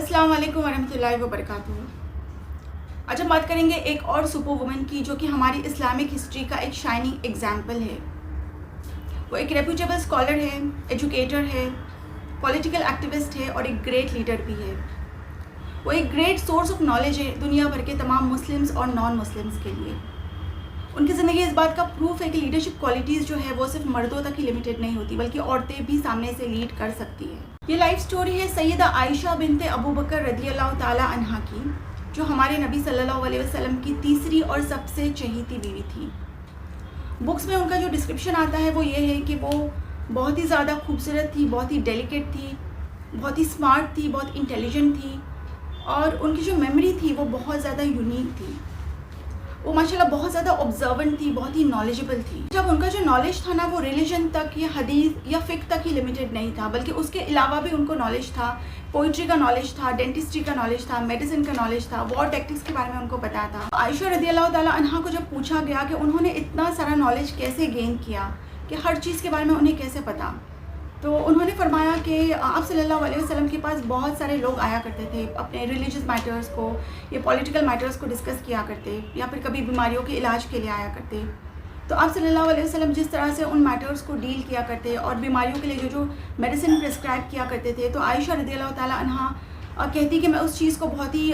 अस्सलाम वालेकुम वरहमतुल्लाहि वबरकातुहू। आज हम बात करेंगे एक और सुपर वुमन की जो कि हमारी इस्लामिक हिस्ट्री का एक शाइनिंग एग्जाम्पल है। वो एक रेप्यूटेबल स्कॉलर है, एजुकेटर है, पॉलिटिकल एक्टिविस्ट है और एक ग्रेट लीडर भी है। वो एक ग्रेट सोर्स ऑफ नॉलेज है दुनिया भर के तमाम मुस्लिम्स और नॉन मुस्लिम्स के लिए। उनकी ज़िंदगी इस बात का प्रूफ है कि लीडरशिप क्वालिटीज़ जो है वो सिर्फ मर्दों तक ही लिमिटेड नहीं होती, बल्कि औरतें भी सामने से लीड कर सकती है। ये लाइफ स्टोरी है सैयदा आयशा बिनते अबू बकर रदियल्लाहु ताला अन्हा की, जो हमारे नबी सल्लल्लाहु अलैहि वसल्लम की तीसरी और सबसे चहीती बीवी थी। बुक्स में उनका जो डिस्क्रिप्शन आता है वो ये है कि वो बहुत ही ज़्यादा खूबसूरत थी, बहुत ही डेलिकेट थी, बहुत ही स्मार्ट थी, बहुत इंटेलिजेंट थी और उनकी जो मेमोरी थी वो बहुत ज़्यादा यूनिक थी। वो माशाल्लाह बहुत ज़्यादा ऑब्जर्वेंट थी, बहुत ही नॉलेजेबल थी। जब उनका जो नॉलेज था ना वो रिलीजन तक या हदीस या फ़िक़्ह तक ही लिमिटेड नहीं था, बल्कि उसके अलावा भी उनको नॉलेज था। पोइट्री का नॉलेज था, डेंटिस्ट्री का नॉलेज था, मेडिसिन का नॉलेज था, वॉर टैक्टिक्स के बारे में उनको पता था। आयशा रदियल्लाहु ताला अन्हा को जब पूछा गया कि उन्होंने इतना सारा नॉलेज कैसे गेन किया, कि हर चीज़ के बारे में उन्हें कैसे पता, तो उन्होंने फरमाया कि आप सल्लल्लाहु अलैहि वसल्लम के पास बहुत सारे लोग आया करते थे, अपने रिलीजियस मैटर्स को या पॉलिटिकल मैटर्स को डिस्कस किया करते, या फिर कभी बीमारियों के इलाज के लिए आया करते। तो आप सल्लल्लाहु अलैहि वसल्लम जिस तरह से उन मैटर्स को डील किया करते और बीमारियों के लिए जो मेडिसिन प्रिस्क्राइब किया करते थे, तो आयशा रदियल्लाहु ताला अन्हा कहती कि मैं उस चीज़ को बहुत ही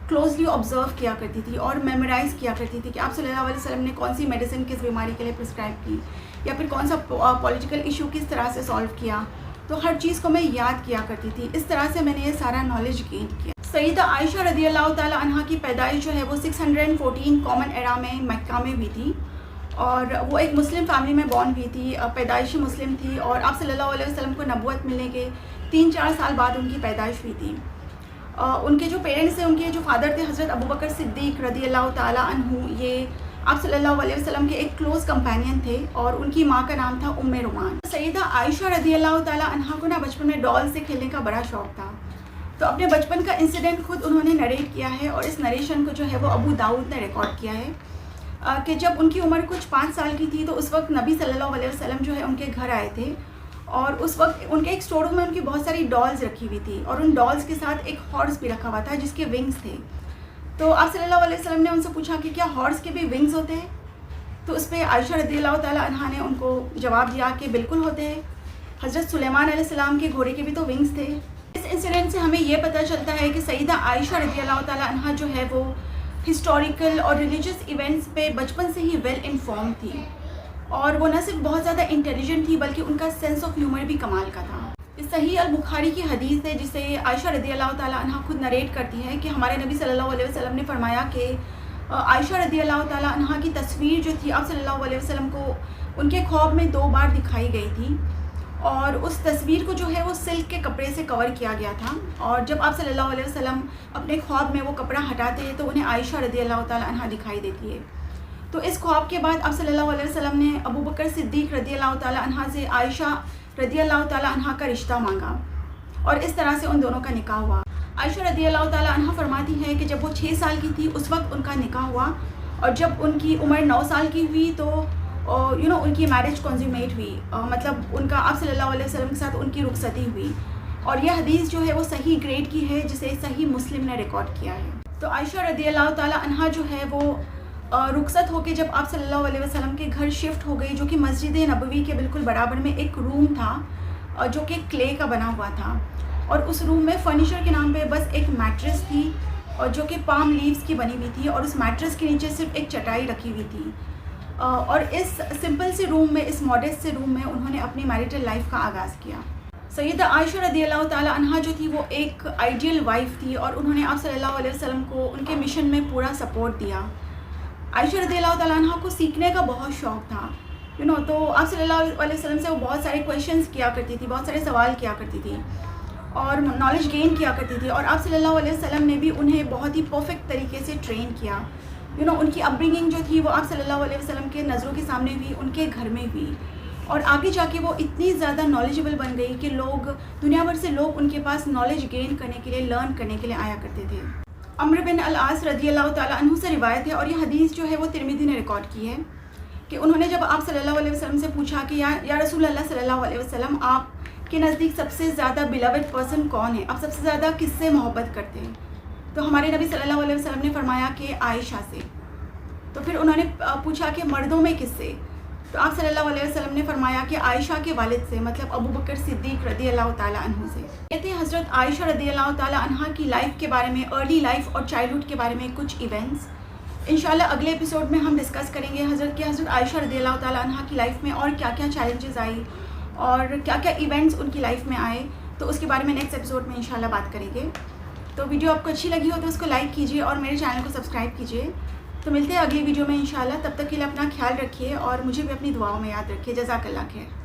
क्लोजली ऑब्जर्व किया करती थी और मेमोराइज़ किया करती थी कि आप सल्लल्लाहु अलैहि वसल्लम ने कौन सी मेडिसिन किस बीमारी के लिए प्रिस्क्राइब की, या फिर कौन सा पॉलिटिकल इशू किस तरह से सॉल्व किया। तो हर चीज़ को मैं याद किया करती थी। इस तरह से मैंने ये सारा नॉलेज गेन किया। सैयदा आयशा रदियल्लाहु ताला अन्हा की पैदाइश जो है वो 614 कॉमन एरा में मक्का में हुई थी और वो एक मुस्लिम फैमिली में बॉर्न हुई थी, पैदाइशी मुस्लिम थी और आप सल्लल्लाहु अलैहि वसल्लम को नबूवत मिलने के 3-4 साल बाद उनकी पैदाइश हुई थी। उनके जो पेरेंट्स थे, उनके जो फादर थे हज़रत अबू बकर सिद्दीक़ रदियल्लाहु ताला अन्हु, ये आप सल्लल्लाहु अलैहि वसल्लम के एक क्लोज़ कंपेनियन थे और उनकी माँ का नाम था उम्मे रुमान। सैयदा आयशा रदियल्लाहु ताला अन्हा को ना बचपन में डॉल से खेलने का बड़ा शौक़ था। तो अपने बचपन का इंसिडेंट खुद उन्होंने नरेट किया है और इस नरेशन को जो है वो अबू दाऊद ने रिकॉर्ड किया है कि जब उनकी उम्र कुछ 5 साल की थी तो उस वक्त नबी सल्लल्लाहु अलैहि वसल्लम जो है उनके घर आए थे और उस वक्त उनके एक स्टोर रूम में उनकी बहुत सारी डॉल्स रखी हुई थी और उन डॉल्स के साथ एक हॉर्स भी रखा हुआ था जिसके विंग्स थे। तो आप सल्लल्लाहु अलैहि वसल्लम ने उनसे पूछा कि क्या हॉर्स के भी विंग्स होते हैं? तो उस पर आयशा रदियल्लाहु ताला अन्हा ने उनको जवाब दिया कि बिल्कुल होते हैं, हज़रत सुलेमान अलैहिस्सलाम के घोड़े के भी तो विंग्स थे। इस इंसिडेंट से हमें ये पता चलता है कि सैयदा आयशा रदियल्लाहु ताला अन्हा जो है वो हिस्टोरिकल और रिलीजियस इवेंट्स पे बचपन से ही वेल इन्फॉर्म थी और वो न सिर्फ बहुत ज़्यादा इंटेलिजेंट थी बल्कि उनका सेंस ऑफ ह्यूमर भी कमाल का था। इस सहीह अल बुखारी की हदीस है जिसे आयशा रदियल्लाहु ताला अन्हा खुद नरेट करती है कि हमारे नबी सल्लल्लाहु अलैहि वसल्लम ने फरमाया कि आयशा रदियल्लाहु ताला अन्हा की तस्वीर जो थी आप सल्लल्लाहु अलैहि वसल्लम को उनके ख्वाब में 2 बार दिखाई गई थी और उस तस्वीर को जो है वो सिल्क के कपड़े से कवर किया गया था और जब आप सल्लल्लाहु अलैहि वसल्लम अपने ख्वाब में वो कपड़ा हटाते हैं तो उन्हें आयशा रदियल्लाहु ताला अन्हा दिखाई देती है। तो इस ख्वाब के बाद आप सल्लल्लाहु अलैहि वसल्लम ने अबू बकर सिद्दीक़ रदियल्लाहु ताला अन्हा से आयशा रदियल्लाहु ताला अन्हा का रिश्ता मांगा और इस तरह से उन दोनों का निकाह हुआ। आयशा रदियल्लाहु ताला अन्हा फरमाती है कि जब वो 6 साल की थी उस वक्त उनका निकाह हुआ और जब उनकी उम्र 9 साल की हुई तो उनकी मैरिज कंज्यूमेट हुई, मतलब उनका आप सल्लल्लाहु अलैहि वसल्लम के साथ उनकी रुखसती हुई और यह हदीस जो है वो सही ग्रेड की है जिसे सही मुस्लिम ने रिकॉर्ड किया है। तो आयशा रदियल्लाहु ताला अन्हा जो है वो रुखसत होकर जब आप सल्लल्लाहु अलैहि वसल्लम के घर शिफ्ट हो गई, जो कि मस्जिद नबवी के बिल्कुल बराबर में एक रूम था जो कि क्ले का बना हुआ था और उस रूम में फर्नीचर के नाम पे बस एक मैट्रेस थी और जो कि पाम लीव्स की बनी हुई थी और उस मैट्रेस के नीचे सिर्फ एक चटाई रखी हुई थी और इस सिंपल से रूम में, इस मॉडेस्ट से रूम में उन्होंने अपनी मैरिटल लाइफ का आगाज़ किया। सैयदा आयशा रदियल्लाहु ताला अन्हा जो थी वो एक आइडियल वाइफ थी और उन्होंने आप सल्लल्लाहु अलैहि वसल्लम को उनके मिशन में पूरा सपोर्ट दिया। आयशा रदियल्लाहु ताला अन्हा को सीखने का बहुत शौक़ था, तो आप सल्लल्लाहु अलैहि वसल्लम से वो बहुत सारे क्वेश्चंस किया करती थी, बहुत सारे सवाल किया करती थी और नॉलेज गेन किया करती थी और आप सल्लल्लाहु अलैहि वसल्लम ने भी उन्हें बहुत ही परफेक्ट तरीके से ट्रेन किया। उनकी अपब्रिंगिंग जो थी वो आप सल्लल्लाहु अलैहि वसल्लम के नज़रों के सामने हुई, उनके घर में हुई और आगे जाके वो इतनी ज़्यादा नॉलेजेबल बन गई कि लोग, दुनिया भर से लोग उनके पास नॉलेज गेन करने के लिए, लर्न करने के लिए आया करते थे। अम्र बिन अल आस रदियल्लाहु ताला अन्हु से रिवायत है और ये हदीस जो है वो तिरमिज़ी ने रिकॉर्ड की है कि उन्होंने जब आप सल्लल्लाहु अलैहि वसल्लम से पूछा कि या रसूल अल्लाह सल्लल्लाहु अलैहि वसल्लम, आप کے نزدیک سب سے زیادہ بلاوڈ پرسن کون ہے، آپ سب سے زیادہ کس سے محبت کرتے ہیں؟ تو ہمارے نبی صلی اللہ علیہ وسلم نے فرمایا کہ عائشہ سے. تو پھر انہوں نے پوچھا کہ مردوں میں کس سے؟ تو آپ صلی اللہ علیہ وسلم نے فرمایا کہ عائشہ کے والد سے، مطلب ابو بکر صدیق رضی اللہ تعالیٰ عنہ سے. کہتے ہیں حضرت عائشہ رضی اللہ تعالیٰ عنہ کی لائف کے بارے میں، ارلی لائف اور چائلڈہڈ کے بارے میں کچھ ایونٹس انشاءاللہ اگلے ایپیسوڈ میں ہم ڈسکس کریں گے. حضرت عائشہ رضی اللہ تعالیٰ عنہ کی لائف میں اور کیا کیا چیلنجز آئی اور کیا کیا ایونٹس ان کی لائف میں آئے، تو اس کے بارے میں نیکسٹ ایپیسوڈ میں انشاءاللہ بات کریں گے. تو ویڈیو آپ کو اچھی لگی ہو تو اس کو لائک کیجیے اور میرے چینل کو سبسکرائب کیجیے. تو ملتے ہیں اگلی ویڈیو میں انشاءاللہ. تب تک کے لیے اپنا خیال رکھیے اور مجھے بھی اپنی دعاؤں میں یاد رکھیے. جزاک اللہ خیر.